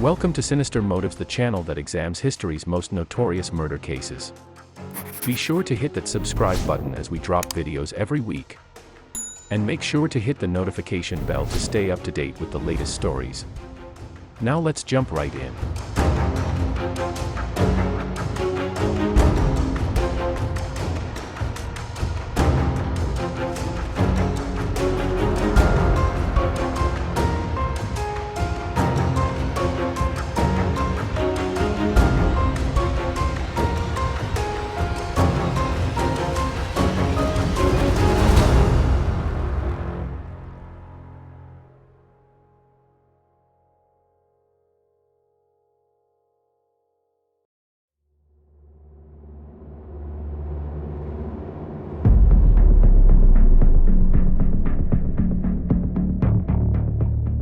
Welcome to Sinister Motives, the channel that examines history's most notorious murder cases. Be sure to hit that subscribe button as we drop videos every week. And make sure to hit the notification bell to stay up to date with the latest stories. Now let's jump right in.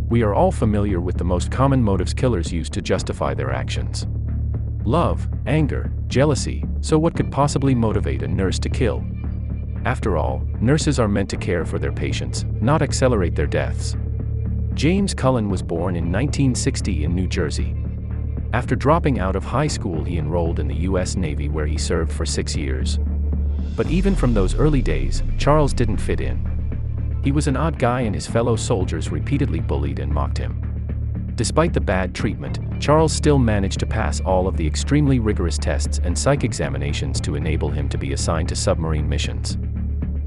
We are all familiar with the most common motives killers use to justify their actions. Love, anger, jealousy. So what could possibly motivate a nurse to kill? After all, nurses are meant to care for their patients, not accelerate their deaths. James Cullen was born in 1960 in New Jersey. After dropping out of high school, he enrolled in the U.S. Navy, where he served for 6 years. But even from those early days, Charles didn't fit in. He was an odd guy and his fellow soldiers repeatedly bullied and mocked him. Despite the bad treatment, Charles still managed to pass all of the extremely rigorous tests and psych examinations to enable him to be assigned to submarine missions.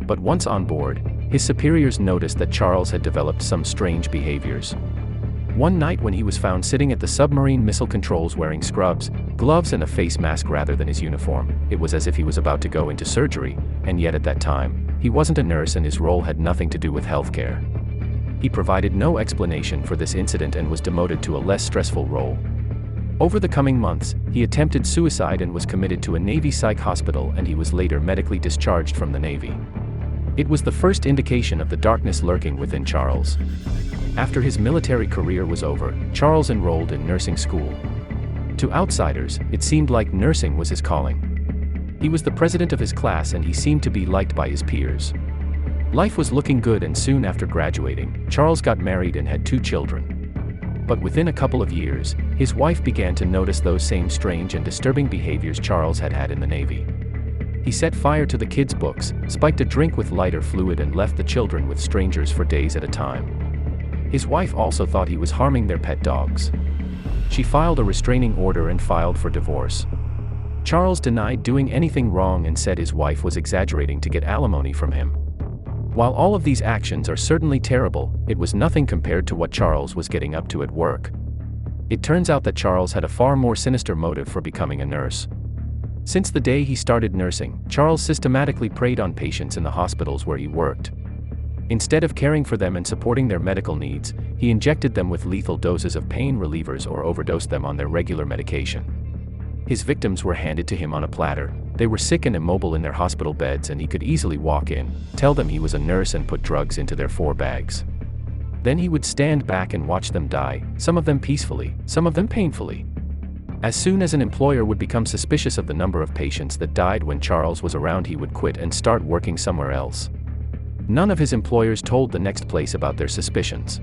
But once on board, his superiors noticed that Charles had developed some strange behaviors. One night, when he was found sitting at the submarine missile controls wearing scrubs, gloves and a face mask rather than his uniform, it was as if he was about to go into surgery, and yet at that time, he wasn't a nurse and his role had nothing to do with healthcare. He provided no explanation for this incident and was demoted to a less stressful role. Over the coming months, he attempted suicide and was committed to a Navy psych hospital, and he was later medically discharged from the Navy. It was the first indication of the darkness lurking within Charles. After his military career was over, Charles enrolled in nursing school. To outsiders, it seemed like nursing was his calling. He was the president of his class and he seemed to be liked by his peers. Life was looking good, and soon after graduating, Charles got married and had 2 children. But within a couple of years, his wife began to notice those same strange and disturbing behaviors Charles had had in the Navy. He set fire to the kids' books, spiked a drink with lighter fluid, and left the children with strangers for days at a time. His wife also thought he was harming their pet dogs. She filed a restraining order and filed for divorce. Charles denied doing anything wrong and said his wife was exaggerating to get alimony from him. While all of these actions are certainly terrible, it was nothing compared to what Charles was getting up to at work. It turns out that Charles had a far more sinister motive for becoming a nurse. Since the day he started nursing, Charles systematically preyed on patients in the hospitals where he worked. Instead of caring for them and supporting their medical needs, he injected them with lethal doses of pain relievers or overdosed them on their regular medication. His victims were handed to him on a platter. They were sick and immobile in their hospital beds, and he could easily walk in, tell them he was a nurse, and put drugs into their 4 bags. Then he would stand back and watch them die, some of them peacefully, some of them painfully. As soon as an employer would become suspicious of the number of patients that died when Charles was around, he would quit and start working somewhere else. None of his employers told the next place about their suspicions.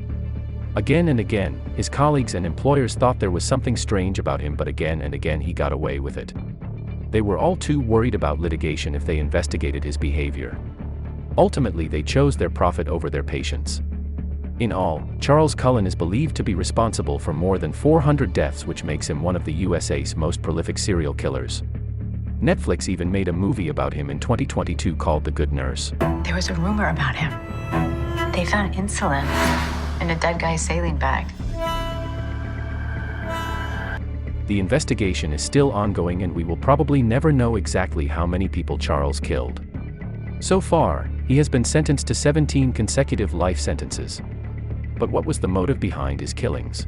Again and again, his colleagues and employers thought there was something strange about him, but again and again he got away with it. They were all too worried about litigation if they investigated his behavior. Ultimately, they chose their profit over their patients. In all, Charles Cullen is believed to be responsible for more than 400 deaths, which makes him one of the USA's most prolific serial killers. Netflix even made a movie about him in 2022 called The Good Nurse. There was a rumor about him. They found insulin in a dead guy's saline bag. The investigation is still ongoing, and we will probably never know exactly how many people Charles killed. So far, he has been sentenced to 17 consecutive life sentences. But what was the motive behind his killings?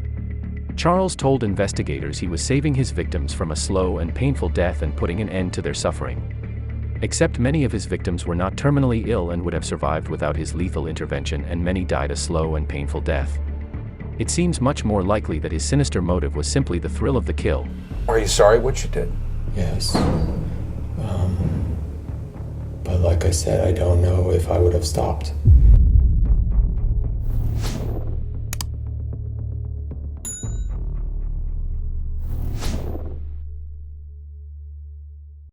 Charles told investigators he was saving his victims from a slow and painful death and putting an end to their suffering. Except many of his victims were not terminally ill and would have survived without his lethal intervention, and many died a slow and painful death. It seems much more likely that his sinister motive was simply the thrill of the kill. Are you sorry what you did? Yes. But like I said, I don't know if I would have stopped.